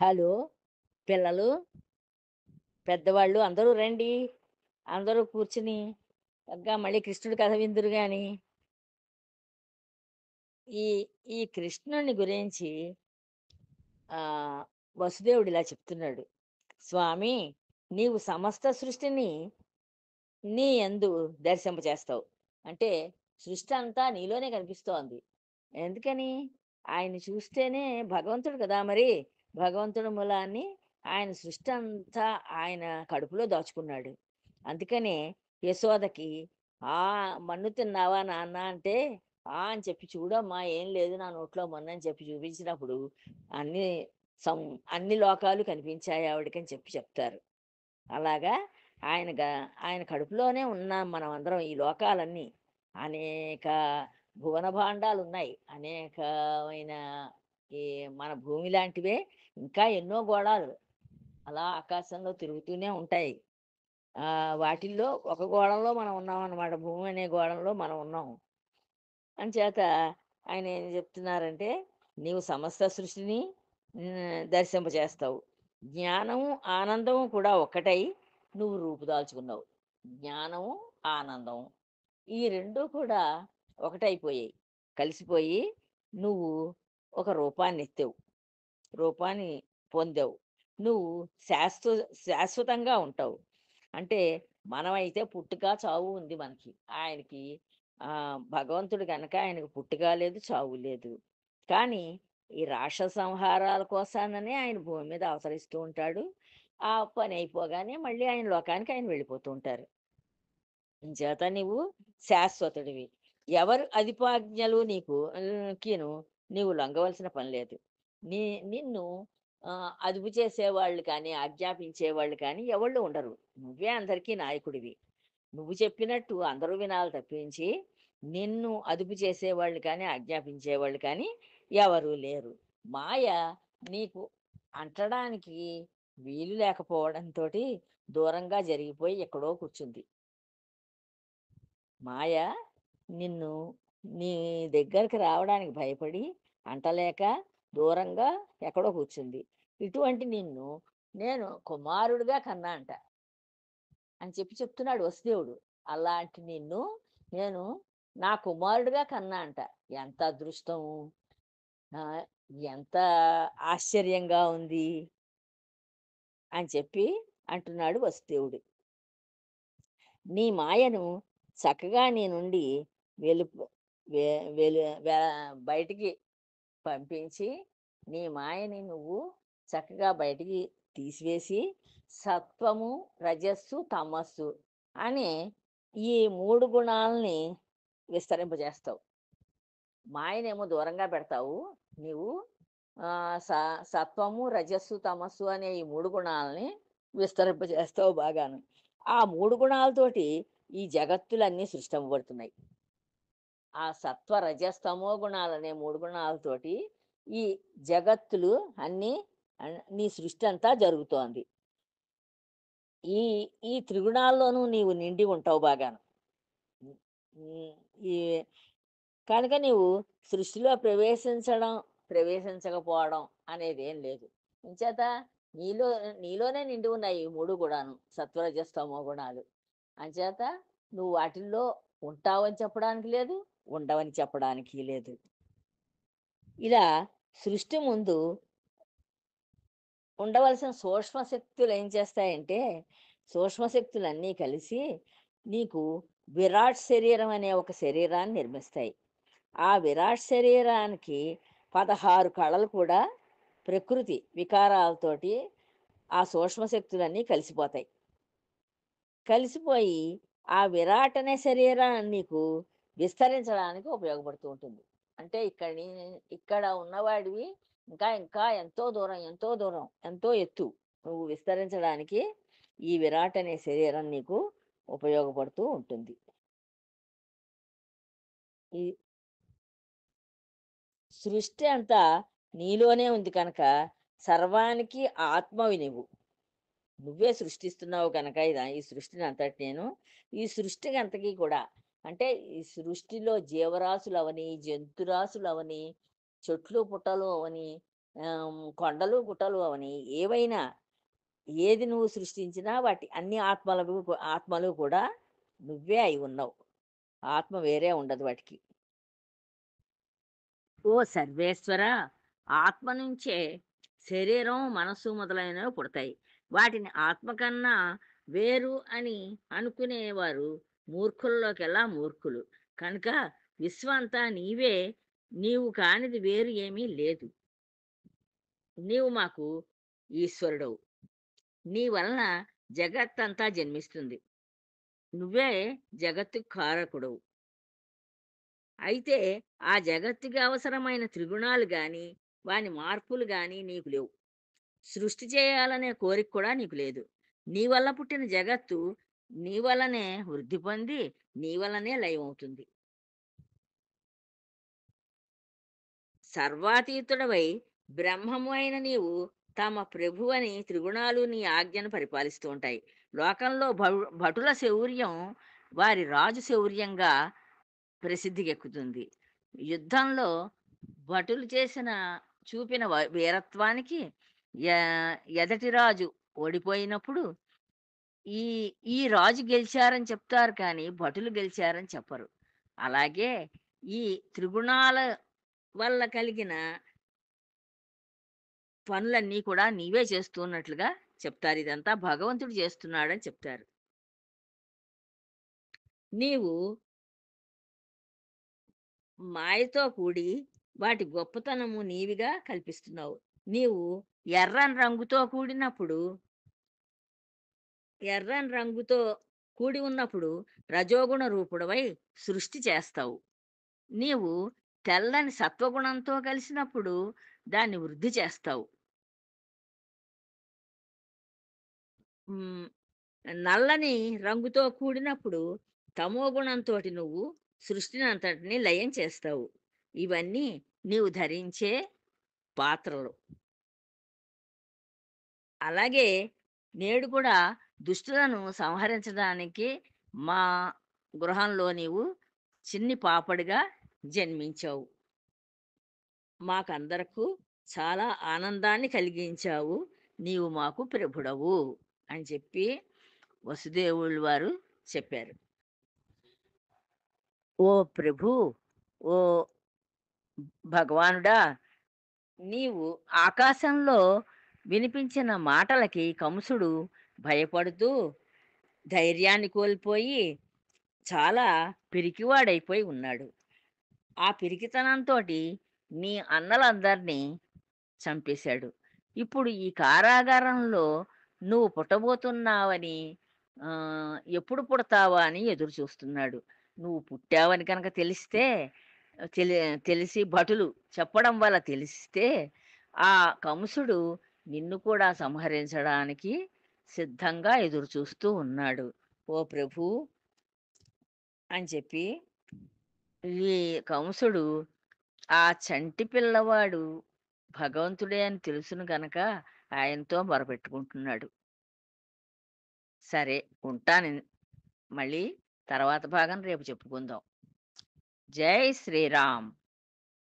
Hello! పిల్లలు, పెద్దవాళ్ళు అందరూ రండి. అందరూ కూర్చుని చక్కగా మళ్ళీ కృష్ణుడి కథ విందురు గాని. ఈ ఈ కృష్ణుడిని గురించి ఆహ్, వసుదేవుడు ఇలా చెప్తున్నాడు. "స్వామి, నీవు సమస్త సృష్టిని నీ యందు దర్శింపచేస్తావు." అంటే సృష్టి అంతా నీలోనే కనిపిస్తోంది. ఎందుకని? ఆయన్ని చూస్తేనే భగవంతుడు కదా మరి! భగవంతుడి మూలాన్ని ఆయన సృష్టి అంతా ఆయన కడుపులో దాచుకున్నాడు. అందుకనే యశోదకి "మన్ను తిన్నావా నాన్న" అంటే, అని చెప్పి "చూడమ్మా ఏం లేదు నా నోట్లో మన్ను" అని చెప్పి చూపించినప్పుడు అన్నీ సం అన్ని లోకాలు కనిపించాయి ఆవిడకని చెప్పి చెప్తారు. అలాగా ఆయన గ ఆయన కడుపులోనే ఉన్నాం మనమందరం ఈ లోకాలన్నీ. అనేక భువన భాండాలున్నాయి. అనేకమైన ఈ మన భూమి లాంటివే ఇంకా ఎన్నో గోళాలు అలా ఆకాశంలో తిరుగుతూనే ఉంటాయి. వాటిల్లో ఒక గోళంలో మనం ఉన్నామనమాట. భూమి అనే గోళంలో మనం ఉన్నాం. అంచేత ఆయన ఏం చెప్తున్నారంటే, "నీవు సమస్త సృష్టిని దర్శింపజేస్తావు. జ్ఞానము, ఆనందము కూడా ఒక్కటై నువ్వు రూపుదాల్చుకున్నావు." జ్ఞానము, ఆనందము ఈ 2 కూడా ఒకటైపోయాయి. కలిసిపోయి నువ్వు ఒక రూపాన్నెత్తావు. రూపాన్ని పొందావు. నువ్వు శాశ్వ శాశ్వతంగా ఉంటావు. అంటే మనమైతే పుట్టుక, చావు ఉంది మనకి. ఆయనకి భగవంతుడు గనక ఆయనకి పుట్టుక లేదు, చావు లేదు. కానీ ఈ రాక్షస సంహారాల కోసాననే ఆయన భూమి మీద అవతరిస్తూ ఉంటాడు. ఆ పని అయిపోగానే మళ్ళీ ఆయన లోకానికి ఆయన వెళ్ళిపోతూ ఉంటారు. ఇంచేత నీవు శాశ్వతుడివి. ఎవరు అధిపాజ్ఞలు నీకు నీవు లొంగవలసిన పని లేదు. నీ నిన్ను అదుపు చేసేవాళ్ళు కానీ, ఆజ్ఞాపించేవాళ్ళు కానీ ఎవళ్ళు ఉండరు. నువ్వే అందరికీ నాయకుడివి. నువ్వు చెప్పినట్టు అందరూ వినాలి తప్పించి, నిన్ను అదుపు చేసేవాళ్ళు కానీ, ఆజ్ఞాపించేవాళ్ళు కానీ ఎవరూ లేరు. మాయ నీకు అంటడానికి వీలు లేకపోవడంతోటి దూరంగా జరిగిపోయి ఎక్కడో కూర్చుంది. మాయ నిన్ను నీ దగ్గరికి రావడానికి భయపడి అంటలేక దూరంగా ఎక్కడో కూర్చుంది. ఇటువంటి నిన్ను నేను కుమారుడిగా కన్నా అంట అని చెప్పి చెప్తున్నాడు వసుదేవుడు. అలాంటి నిన్ను నేను నా కుమారుడిగా కన్నా అంట. ఎంత అదృష్టం! ఆహ్, ఎంత ఆశ్చర్యంగా ఉంది అని చెప్పి అంటున్నాడు వసుదేవుడు. నీ మాయను చక్కగా నీ నుండి వెలుపు వె వెలు వే బయటికి పంపించి, నీ మాయని నువ్వు చక్కగా బయటికి తీసివేసి, సత్వము, రజస్సు, తమస్సు అనే ఈ 3 గుణాల్ని విస్తరింపజేస్తావు. మాయనేమో దూరంగా పెడతావు నీవు. ఆహ్, స సత్వము, రజస్సు, తమస్సు అనే ఈ 3 గుణాలని విస్తరింపజేస్తావు బాగాను. ఆ 3 గుణాలతోటి ఈ జగత్తులన్నీ సృష్టింపబడుతున్నాయి. ఆ సత్వ, రజస్తమో గుణాలనే 3 గుణాలతోటి ఈ జగత్తులు అన్నీ నీ సృష్టి అంతా జరుగుతోంది. ఈ ఈ త్రిగుణాల్లోనూ నీవు నిండి ఉంటావు బాగాను. హ్మ్. హ్మ్. ఈ కనుక నీవు సృష్టిలో ప్రవేశించడం, ప్రవేశించకపోవడం అనేదేం లేదు. ఇంచేత నీలో నీలోనే నిండి ఉన్నాయి ఈ 3 గూడాను. సత్వరజస్తమో గుణాలు. అంచేత నువ్వు వాటిల్లో ఉంటావని చెప్పడానికి లేదు, ఉండవని చెప్పడానికి లేదు. ఇలా సృష్టి ముందు ఉండవలసిన సూక్ష్మ శక్తులు ఏం చేస్తాయంటే, సూక్ష్మ శక్తులన్నీ కలిసి నీకు విరాట్ శరీరం అనే ఒక శరీరాన్ని నిర్మిస్తాయి. ఆ విరాట్ శరీరానికి 16 కళలు కూడా ప్రకృతి వికారాలతోటి ఆ సూక్ష్మ శక్తులన్నీ కలిసిపోతాయి. కలిసిపోయి ఆ విరాట్ అనే శరీరం నీకు విస్తరించడానికి ఉపయోగపడుతూ ఉంటుంది. అంటే ఇక్కడ ఉన్నవాడివి ఇంకా ఇంకా ఎంతో దూరం, ఎంతో దూరం, ఎంతో ఎత్తు నువ్వు విస్తరించడానికి ఈ విరాట్ అనే శరీరం నీకు ఉపయోగపడుతూ ఉంటుంది. ఈ సృష్టి అంతా నీలోనే ఉంది కనుక సర్వానికి ఆత్మవి నువ్వు. నువ్వే సృష్టిస్తున్నావు గనక ఈ సృష్టిని అంతటి నేను ఈ సృష్టికి అంతకీ కూడా అంటే ఈ సృష్టిలో జీవరాశులు అవని, జంతురాశులు అవని, చెట్లు పుట్టలు అవని, కొండలు, గుట్టలు అవని ఏవైనా ఏది నువ్వు సృష్టించినా వాటి అన్ని ఆత్మలు కూడా నువ్వే అయి ఉన్నావు. ఆత్మ వేరే ఉండదు వాటికి. ఓ సర్వేశ్వర! ఆత్మ నుంచే శరీరం, మనస్సు మొదలైనవి పుడతాయి. వాటిని ఆత్మ కన్నా వేరు అని అనుకునేవారు మూర్ఖుల్లోకెల్లా మూర్ఖులు. కనుక విశ్వమంతా నీవే, నీవు కానిది వేరు ఏమీ లేదు. నీవు మాకు ఈశ్వరుడవు. నీ వలన జగత్తంతా జన్మిస్తుంది. నువ్వే జగత్తుకు కారకుడవు. అయితే ఆ జగత్తుకి అవసరమైన త్రిగుణాలు గాని, వాని మార్పులు గాని నీకు లేవు. సృష్టి చేయాలనే కోరిక కూడా నీకు లేదు. నీ వల్ల పుట్టిన జగత్తు నీ వల్లనే వృద్ధి పొంది, నీ వల్లనే లయమవుతుంది. సర్వాతీతుడవై బ్రహ్మము అయిన నీవు తమ ప్రభువని త్రిగుణాలు నీ ఆజ్ఞను పరిపాలిస్తూ ఉంటాయి. లోకంలో భటుల శౌర్యం వారి రాజు శౌర్యంగా ప్రసిద్ధికెక్కుతుంది. యుద్ధంలో భటులు చూపిన వీరత్వానికి ఎదటి రాజు ఓడిపోయినప్పుడు ఈ ఈ రాజు గెలిచారని చెప్తారు కానీ భటులు గెలిచారని చెప్పరు. అలాగే ఈ త్రిగుణాల వల్ల కలిగిన పనులన్నీ కూడా నీవే చేస్తున్నట్లుగా చెప్తారు. ఇదంతా భగవంతుడు చేస్తున్నాడని చెప్తారు. నీవు మాయతో కూడి వాటి గొప్పతనము నీవిగా కల్పిస్తున్నావు. నీవు ఎర్రని రంగుతో కూడినప్పుడు ఎర్రని రంగుతో కూడి ఉన్నప్పుడు రజోగుణ రూపుడవై సృష్టి చేస్తావు. నీవు తెల్లని సత్వగుణంతో కలిసినప్పుడు దాన్ని వృద్ధి చేస్తావు. హ్మ్. నల్లని రంగుతో కూడినప్పుడు తమో గుణంతోటి నువ్వు సృష్టినంతటిని లయం చేస్తావు. ఇవన్నీ నీవు ధరించే పాత్రలు. అలాగే నేడు కూడా దుష్టులను సంహరించడానికి మా గృహంలో నీవు చిన్ని పాపడిగా జన్మించావు. మాకందరకు చాలా ఆనందాన్ని కలిగించావు. నీవు మాకు ప్రభుడవు అని చెప్పి వసుదేవులు వారు చెప్పారు. ఓ ప్రభూ! ఓ భగవానుడా! నీవు ఆకాశంలో వినిపించిన మాటలకి కంసుడు భయపడుతూ ధైర్యాన్ని కోల్పోయి చాలా పిరికివాడైపోయి ఉన్నాడు. ఆ పిరికితనంతోటి నీ అన్నలందరినీ చంపేశాడు. ఇప్పుడు ఈ కారాగారంలో నువ్వు పుట్టబోతున్నావని ఎప్పుడు పుడతావా అని ఎదురు చూస్తున్నాడు. నువ్వు పుట్టావని కనుక తెలిస్తే తెలి తెలిసి భటులు చెప్పడం వల్ల తెలిస్తే ఆ కంసుడు నిన్ను కూడా సంహరించడానికి సిద్ధంగా ఎదురు చూస్తూ ఉన్నాడు. ఓ ప్రభూ! అని చెప్పి ఈ కంసుడు ఆ చంటి పిల్లవాడు భగవంతుడే అని తెలుసును గనక ఆయనతో మొరపెట్టుకుంటున్నాడు. సరే ఉంటాను. మళ్ళీ తర్వాత భాగం రేపు చెప్పుకుందాం. జై శ్రీరామ్.